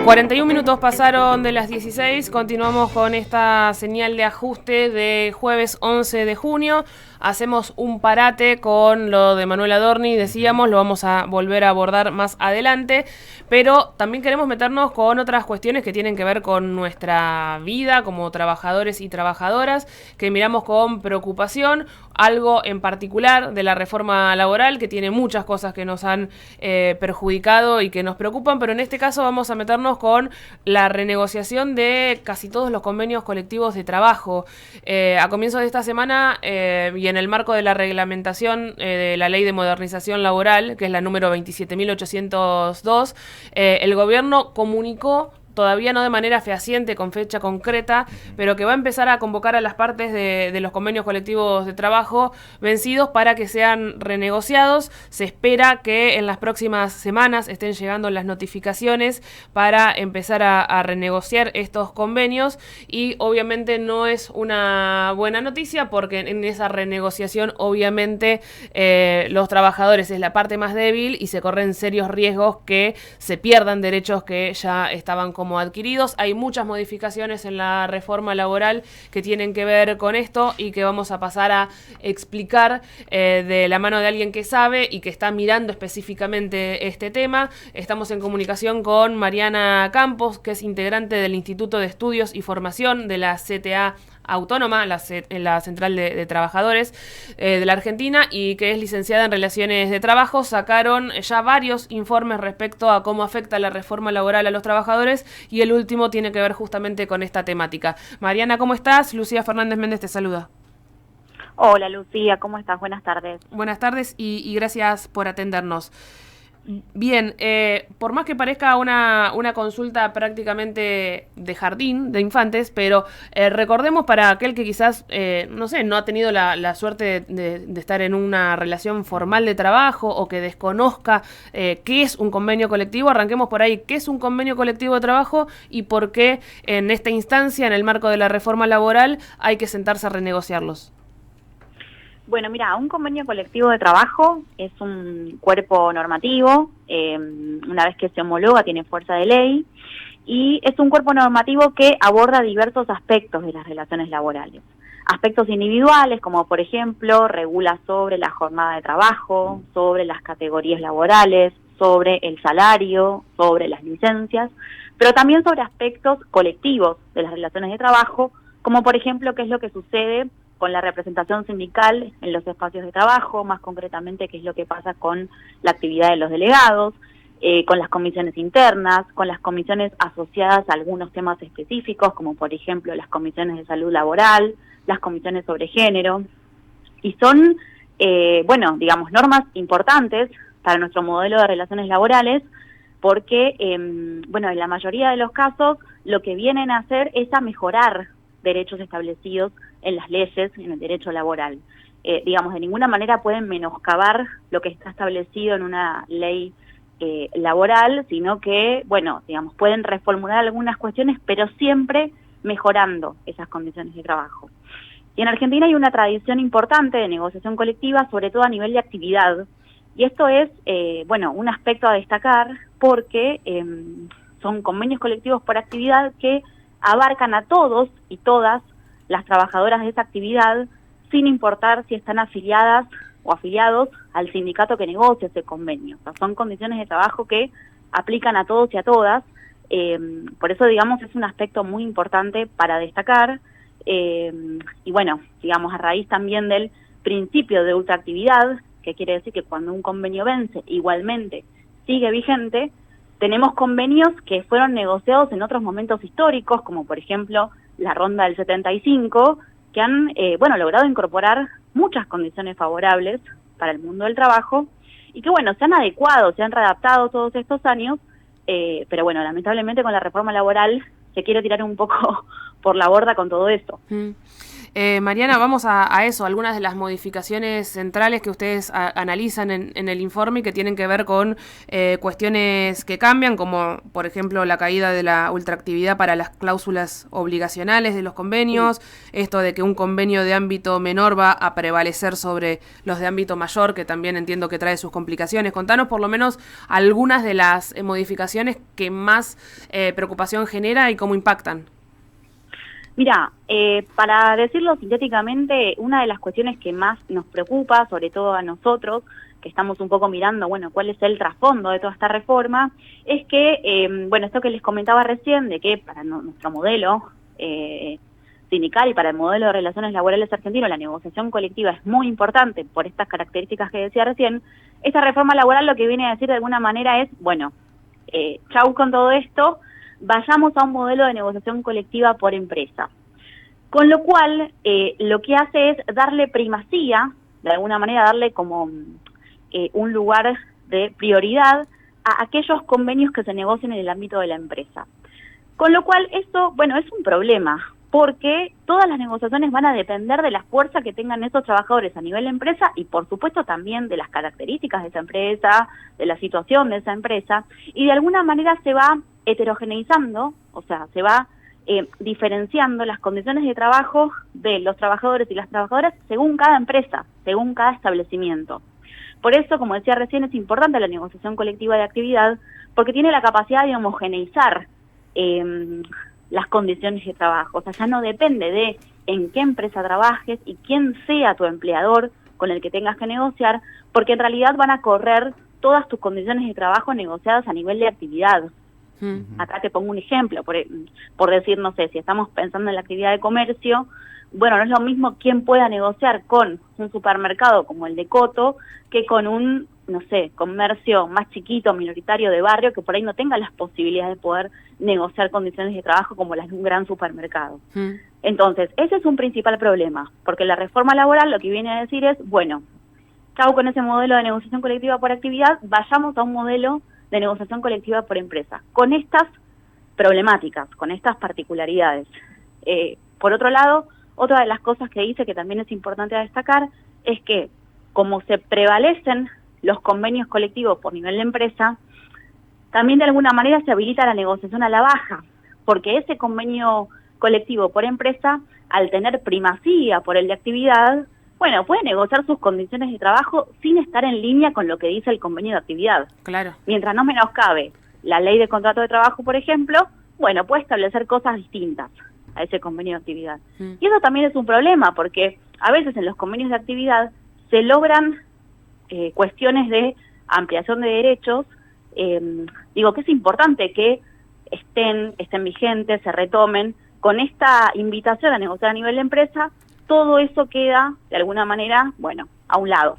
41 minutos pasaron de las 16, continuamos con esta señal de ajuste de jueves 11 de junio. Hacemos un parate con lo de Manuel Adorni, decíamos, lo vamos a volver a abordar más adelante, pero también queremos meternos con otras cuestiones que tienen que ver con nuestra vida como trabajadores y trabajadoras, que miramos con preocupación, algo en particular de la reforma laboral, que tiene muchas cosas que nos han perjudicado y que nos preocupan, pero en este caso vamos a meternos con la renegociación de casi todos los convenios colectivos de trabajo. A comienzos de esta semana y en el marco de la reglamentación de la Ley de Modernización Laboral, que es la número 27.802, el gobierno comunicó, todavía no de manera fehaciente, con fecha concreta, pero que va a empezar a convocar a las partes de los convenios colectivos de trabajo vencidos para que sean renegociados. Se espera que en las próximas semanas estén llegando las notificaciones para empezar a renegociar estos convenios, y obviamente no es una buena noticia porque en esa renegociación obviamente los trabajadores es la parte más débil y se corren serios riesgos que se pierdan derechos que ya estaban como adquiridos. Hay muchas modificaciones en la reforma laboral que tienen que ver con esto y que vamos a pasar a explicar de la mano de alguien que sabe y que está mirando específicamente este tema. Estamos en comunicación con Mariana Campos, que es integrante del Instituto de Estudios y Formación de la CTA Autónoma, la Central de Trabajadores de la Argentina, y que es licenciada en Relaciones de Trabajo. Sacaron ya varios informes respecto a cómo afecta la reforma laboral a los trabajadores, y el último tiene que ver justamente con esta temática. Mariana, ¿cómo estás? Lucía Fernández Méndez te saluda. Hola Lucía, ¿cómo estás? Buenas tardes. Buenas tardes y gracias por atendernos. Bien, por más que parezca una consulta prácticamente de jardín de infantes, pero recordemos para aquel que quizás, no ha tenido la suerte de estar en una relación formal de trabajo o que desconozca qué es un convenio colectivo, arranquemos por ahí. ¿Qué es un convenio colectivo de trabajo y por qué en esta instancia, en el marco de la reforma laboral, hay que sentarse a renegociarlos? Bueno, mira, un convenio colectivo de trabajo es un cuerpo normativo, una vez que se homologa tiene fuerza de ley, y es un cuerpo normativo que aborda diversos aspectos de las relaciones laborales. Aspectos individuales, como por ejemplo, regula sobre la jornada de trabajo, sobre las categorías laborales, sobre el salario, sobre las licencias, pero también sobre aspectos colectivos de las relaciones de trabajo, como por ejemplo, qué es lo que sucede con la representación sindical en los espacios de trabajo, más concretamente qué es lo que pasa con la actividad de los delegados, con las comisiones internas, con las comisiones asociadas a algunos temas específicos, como por ejemplo las comisiones de salud laboral, las comisiones sobre género, y son, normas importantes para nuestro modelo de relaciones laborales, porque, en la mayoría de los casos, lo que vienen a hacer es a mejorar derechos establecidos en las leyes, en el derecho laboral. De ninguna manera pueden menoscabar lo que está establecido en una ley laboral, sino que, pueden reformular algunas cuestiones, pero siempre mejorando esas condiciones de trabajo. Y en Argentina hay una tradición importante de negociación colectiva, sobre todo a nivel de actividad, y esto es, un aspecto a destacar, porque son convenios colectivos por actividad que abarcan a todos y todas las trabajadoras de esa actividad, sin importar si están afiliadas o afiliados al sindicato que negocia ese convenio. O sea, son condiciones de trabajo que aplican a todos y a todas, por eso, es un aspecto muy importante para destacar, a raíz también del principio de ultraactividad, que quiere decir que cuando un convenio vence, igualmente sigue vigente. Tenemos convenios que fueron negociados en otros momentos históricos, como por ejemplo la ronda del 75, que han logrado incorporar muchas condiciones favorables para el mundo del trabajo y que se han adecuado, se han readaptado todos estos años, pero lamentablemente con la reforma laboral se quiere tirar un poco por la borda con todo esto. Mariana, vamos a eso, algunas de las modificaciones centrales que ustedes analizan en el informe y que tienen que ver con cuestiones que cambian, como por ejemplo la caída de la ultraactividad para las cláusulas obligacionales de los convenios, esto de que un convenio de ámbito menor va a prevalecer sobre los de ámbito mayor, que también entiendo que trae sus complicaciones. Contanos por lo menos algunas de las modificaciones que más preocupación genera y cómo impactan. Mira, para decirlo sintéticamente, una de las cuestiones que más nos preocupa, sobre todo a nosotros, que estamos un poco mirando, bueno, cuál es el trasfondo de toda esta reforma, es que, bueno, esto que les comentaba recién, de que para nuestro modelo sindical y para el modelo de relaciones laborales argentino, la negociación colectiva es muy importante por estas características que decía recién. Esta reforma laboral lo que viene a decir de alguna manera es, bueno, chau con todo esto, vayamos a un modelo de negociación colectiva por empresa. Con lo cual, lo que hace es darle primacía, de alguna manera darle como un lugar de prioridad a aquellos convenios que se negocian en el ámbito de la empresa. Con lo cual, esto, bueno, es un problema, porque todas las negociaciones van a depender de la fuerza que tengan esos trabajadores a nivel de empresa y, por supuesto, también de las características de esa empresa, de la situación de esa empresa, y de alguna manera se va heterogeneizando, o sea, se va diferenciando las condiciones de trabajo de los trabajadores y las trabajadoras según cada empresa, según cada establecimiento. Por eso, como decía recién, es importante la negociación colectiva de actividad, porque tiene la capacidad de homogeneizar las condiciones de trabajo. O sea, ya no depende de en qué empresa trabajes y quién sea tu empleador con el que tengas que negociar, porque en realidad van a correr todas tus condiciones de trabajo negociadas a nivel de actividad. Acá te pongo un ejemplo, por decir, no sé, si estamos pensando en la actividad de comercio, bueno, no es lo mismo quien pueda negociar con un supermercado como el de Coto que con un, no sé, comercio más chiquito, minoritario de barrio, que por ahí no tenga las posibilidades de poder negociar condiciones de trabajo como las de un gran supermercado. Entonces, ese es un principal problema, porque la reforma laboral lo que viene a decir es, bueno, chau con ese modelo de negociación colectiva por actividad, vayamos a un modelo de negociación colectiva por empresa, con estas problemáticas, con estas particularidades. Por otro lado, otra de las cosas que dice que también es importante destacar es que como se prevalecen los convenios colectivos por nivel de empresa, también de alguna manera se habilita la negociación a la baja, porque ese convenio colectivo por empresa, al tener primacía por el de actividad, bueno, puede negociar sus condiciones de trabajo sin estar en línea con lo que dice el convenio de actividad. Claro. Mientras no menoscabe la ley de contrato de trabajo, por ejemplo, bueno, puede establecer cosas distintas a ese convenio de actividad. Y eso también es un problema, porque a veces en los convenios de actividad se logran cuestiones de ampliación de derechos. Digo que es importante que estén vigentes, se retomen. Con esta invitación a negociar a nivel de empresa, todo eso queda, de alguna manera, bueno, a un lado.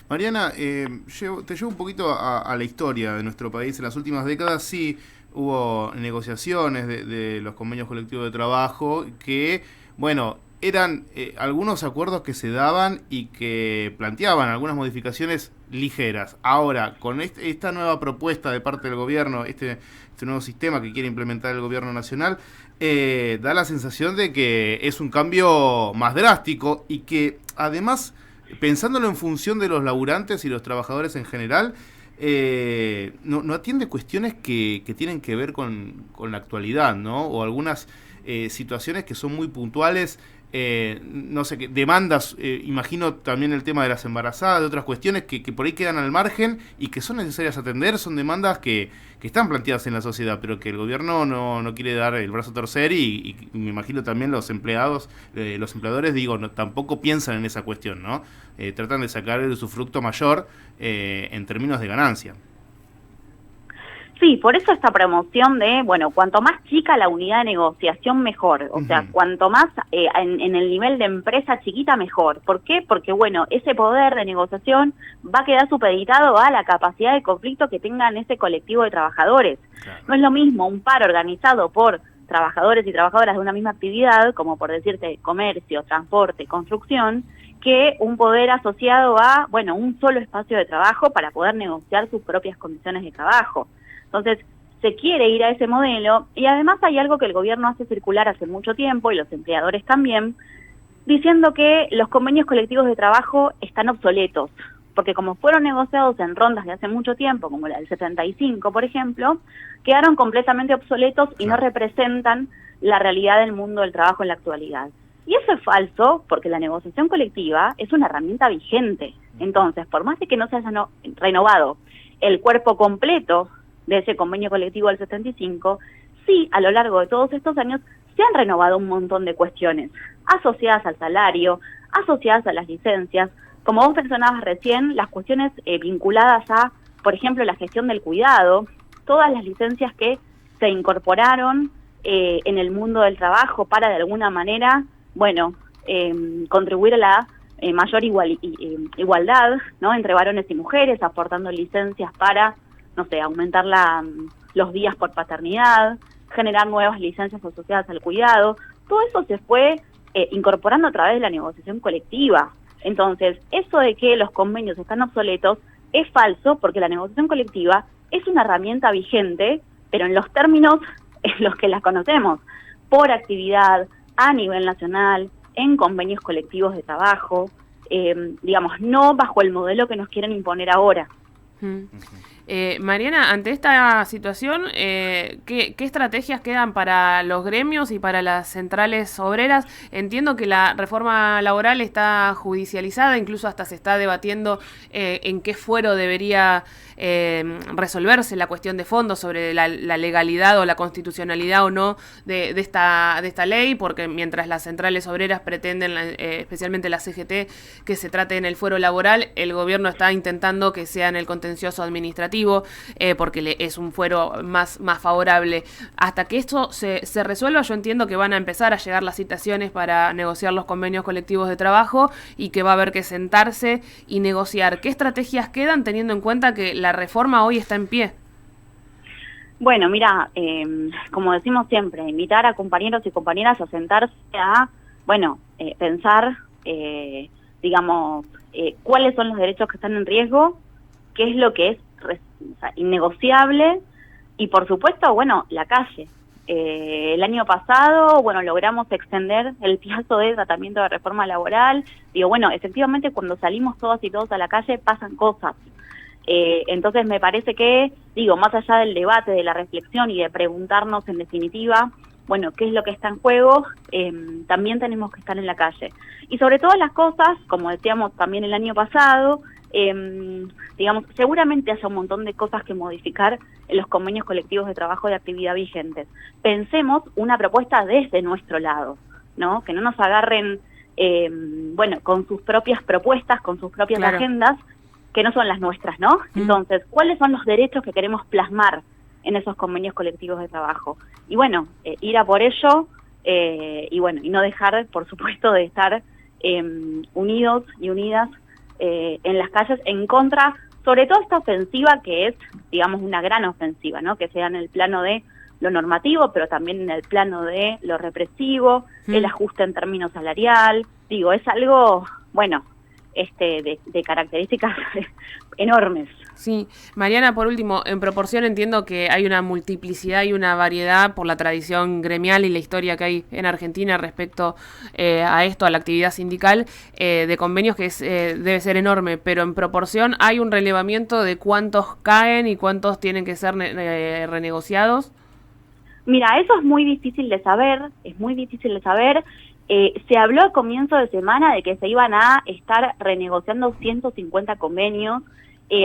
Mariana, te llevo un poquito a la historia de nuestro país. En las últimas décadas sí hubo negociaciones de los convenios colectivos de trabajo que, bueno, eran algunos acuerdos que se daban y que planteaban algunas modificaciones ligeras. Ahora, con esta nueva propuesta de parte del gobierno, este nuevo sistema que quiere implementar el gobierno nacional, da la sensación de que es un cambio más drástico y que además, pensándolo en función de los laburantes y los trabajadores en general, no atiende cuestiones que tienen que ver con la actualidad, ¿no? O algunas situaciones que son muy puntuales, no sé, demandas, imagino también el tema de las embarazadas, de otras cuestiones que por ahí quedan al margen y que son necesarias atender, son demandas que están planteadas en la sociedad, pero que el gobierno no quiere dar el brazo a torcer y me imagino también los empleados, los empleadores, digo, tampoco piensan en esa cuestión, ¿no? Tratan de sacar el usufructo mayor en términos de ganancia. Sí, por eso esta promoción de, bueno, cuanto más chica la unidad de negociación, mejor. O sea, cuanto más en el nivel de empresa chiquita, mejor. ¿Por qué? Porque, bueno, ese poder de negociación va a quedar supeditado a la capacidad de conflicto que tengan ese colectivo de trabajadores. Claro. No es lo mismo un paro organizado por trabajadores y trabajadoras de una misma actividad, como por decirte comercio, transporte, construcción, que un poder asociado a, bueno, un solo espacio de trabajo para poder negociar sus propias condiciones de trabajo. Entonces, se quiere ir a ese modelo y además hay algo que el gobierno hace circular hace mucho tiempo y los empleadores también, diciendo que los convenios colectivos de trabajo están obsoletos, porque como fueron negociados en rondas de hace mucho tiempo, como la del 75, por ejemplo, quedaron completamente obsoletos y no representan la realidad del mundo del trabajo en la actualidad. Y eso es falso, porque la negociación colectiva es una herramienta vigente. Entonces, por más de que no se haya renovado el cuerpo completo de ese convenio colectivo del 75, sí, a lo largo de todos estos años se han renovado un montón de cuestiones asociadas al salario, asociadas a las licencias, como vos mencionabas recién, las cuestiones vinculadas a, por ejemplo, la gestión del cuidado, todas las licencias que se incorporaron en el mundo del trabajo para de alguna manera, bueno, contribuir a la mayor igualdad, ¿no?, entre varones y mujeres, aportando licencias para, no sé, aumentar los días por paternidad, generar nuevas licencias asociadas al cuidado. Todo eso se fue incorporando a través de la negociación colectiva. Entonces, eso de que los convenios están obsoletos es falso, porque la negociación colectiva es una herramienta vigente, pero en los términos en los que las conocemos, por actividad, a nivel nacional, en convenios colectivos de trabajo, digamos, no bajo el modelo que nos quieren imponer ahora. Mariana, ante esta situación, ¿qué estrategias quedan para los gremios y para las centrales obreras? Entiendo que la reforma laboral está judicializada, incluso hasta se está debatiendo en qué fuero debería resolverse la cuestión de fondo sobre la legalidad o la constitucionalidad o no de esta ley, porque mientras las centrales obreras pretenden, especialmente la CGT, que se trate en el fuero laboral, el gobierno está intentando que sea en el contencioso administrativo, porque es un fuero más favorable. Hasta que esto se resuelva, yo entiendo que van a empezar a llegar las citaciones para negociar los convenios colectivos de trabajo y que va a haber que sentarse y negociar. ¿Qué estrategias quedan teniendo en cuenta que la reforma hoy está en pie? Bueno, mira, como decimos siempre, invitar a compañeros y compañeras a sentarse a, bueno, pensar, digamos, cuáles son los derechos que están en riesgo, qué es lo que es innegociable y, por supuesto, bueno, la calle. El año pasado, bueno, logramos extender el plazo de tratamiento de reforma laboral. Digo, bueno, efectivamente cuando salimos todas y todos a la calle pasan cosas. Entonces me parece que, digo, más allá del debate, de la reflexión y de preguntarnos en definitiva, bueno, qué es lo que está en juego, también tenemos que estar en la calle. Y sobre todas las cosas, como decíamos también el año pasado, digamos, seguramente haya un montón de cosas que modificar en los convenios colectivos de trabajo de actividad vigentes. Pensemos una propuesta desde nuestro lado, ¿no? Que no nos agarren, bueno, con sus propias propuestas, con sus propias agendas, que no son las nuestras, ¿no? Entonces, ¿cuáles son los derechos que queremos plasmar en esos convenios colectivos de trabajo? Y bueno, ir a por ello, y bueno, y no dejar, por supuesto, de estar unidos y unidas en las calles en contra, sobre todo esta ofensiva que es, digamos, una gran ofensiva, ¿no? Que sea en el plano de lo normativo, pero también en el plano de lo represivo, el ajuste en términos salarial. Digo, es algo, bueno, de características enormes. Sí, Mariana, por último, en proporción entiendo que hay una multiplicidad y una variedad por la tradición gremial y la historia que hay en Argentina respecto a esto, a la actividad sindical, de convenios que debe ser enorme, pero en proporción hay un relevamiento de cuántos caen y cuántos tienen que ser renegociados. Mira, eso es muy difícil de saber, se habló a comienzo de semana de que se iban a estar renegociando 150 convenios.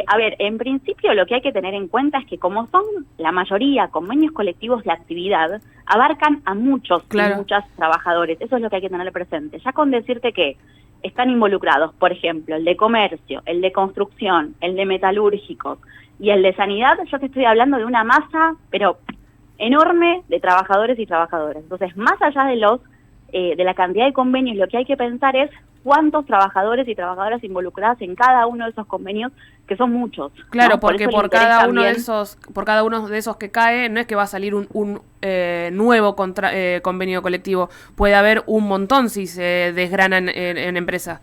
A ver, en principio lo que hay que tener en cuenta es que como son la mayoría convenios colectivos de actividad, abarcan a muchos y muchas trabajadores. Eso es lo que hay que tener presente. Ya con decirte que están involucrados, por ejemplo, el de comercio, el de construcción, el de metalúrgicos y el de sanidad, yo te estoy hablando de una masa, pero enorme, de trabajadores y trabajadoras. Entonces, más allá de la cantidad de convenios, lo que hay que pensar es cuántos trabajadores y trabajadoras involucradas en cada uno de esos convenios, que son muchos. Claro, ¿no? porque por cada uno de esos que cae, no es que va a salir un nuevo convenio colectivo, puede haber un montón si se desgranan en empresa.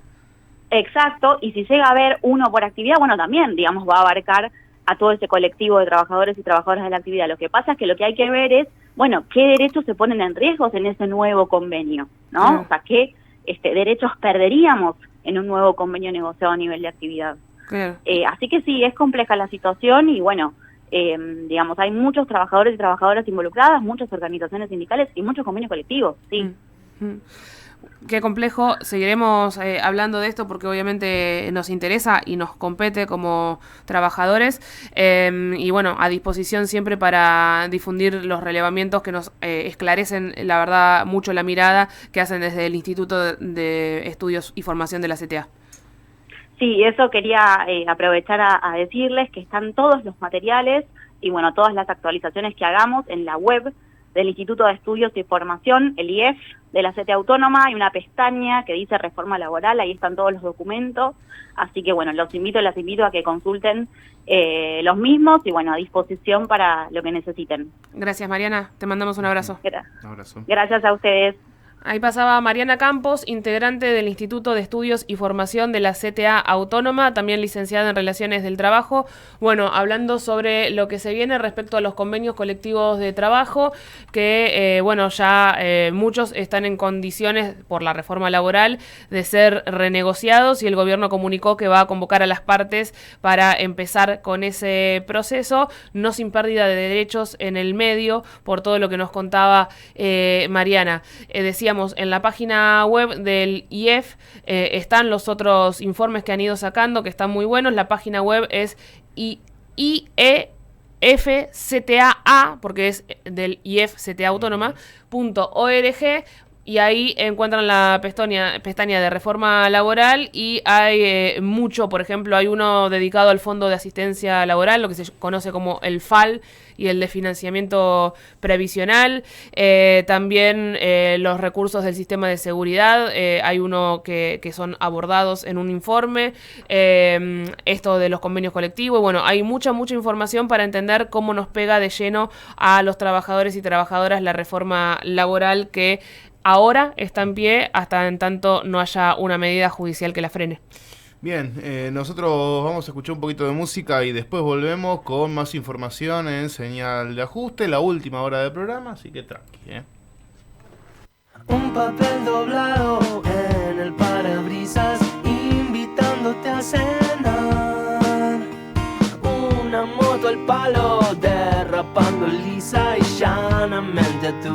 Exacto, y si llega a haber uno por actividad, bueno, también, digamos, va a abarcar a todo ese colectivo de trabajadores y trabajadoras de la actividad. Lo que pasa es que lo que hay que ver es, bueno, qué derechos se ponen en riesgo en ese nuevo convenio, ¿no? O sea, qué derechos perderíamos en un nuevo convenio negociado a nivel de actividad. Claro. Así que sí, es compleja la situación y bueno, digamos, hay muchos trabajadores y trabajadoras involucradas, muchas organizaciones sindicales y muchos convenios colectivos, sí. Qué complejo. Seguiremos hablando de esto porque obviamente nos interesa y nos compete como trabajadores, y bueno, a disposición siempre para difundir los relevamientos que nos esclarecen, la verdad, mucho la mirada que hacen desde el Instituto de Estudios y Formación de la CTA. Sí, eso quería aprovechar a decirles que están todos los materiales y bueno, todas las actualizaciones que hagamos en la web del Instituto de Estudios y Formación, el IEF, de la CTA Autónoma. Hay una pestaña que dice Reforma Laboral, ahí están todos los documentos, así que bueno, las invito a que consulten los mismos y bueno, a disposición para lo que necesiten. Gracias, Mariana, te mandamos un abrazo. Un abrazo. Gracias a ustedes. Ahí pasaba Mariana Campos, integrante del Instituto de Estudios y Formación de la CTA Autónoma, también licenciada en Relaciones del Trabajo. Bueno, hablando sobre lo que se viene respecto a los convenios colectivos de trabajo, que bueno, ya muchos están en condiciones por la reforma laboral de ser renegociados y el gobierno comunicó que va a convocar a las partes para empezar con ese proceso, no sin pérdida de derechos en el medio, por todo lo que nos contaba Mariana. Decíamos, en la página web del IEF están los otros informes que han ido sacando, que están muy buenos. La página web es IEFCTA, porque es del IEF CTA Autónoma.org, y ahí encuentran la pestaña de reforma laboral y hay mucho, por ejemplo, hay uno dedicado al Fondo de Asistencia Laboral, lo que se conoce como el FAL, y el de financiamiento previsional, también los recursos del sistema de seguridad, hay uno que son abordados en un informe, esto de los convenios colectivos, bueno, hay mucha información para entender cómo nos pega de lleno a los trabajadores y trabajadoras la reforma laboral que ahora está en pie hasta en tanto no haya una medida judicial que la frene. Bien, nosotros vamos a escuchar un poquito de música y después volvemos con más información en Señal de Ajuste, la última hora del programa, así que tranqui. Un papel doblado en el parabrisas, invitándote a cenar. Una moto al palo, derrapando lisa y llanamente a tu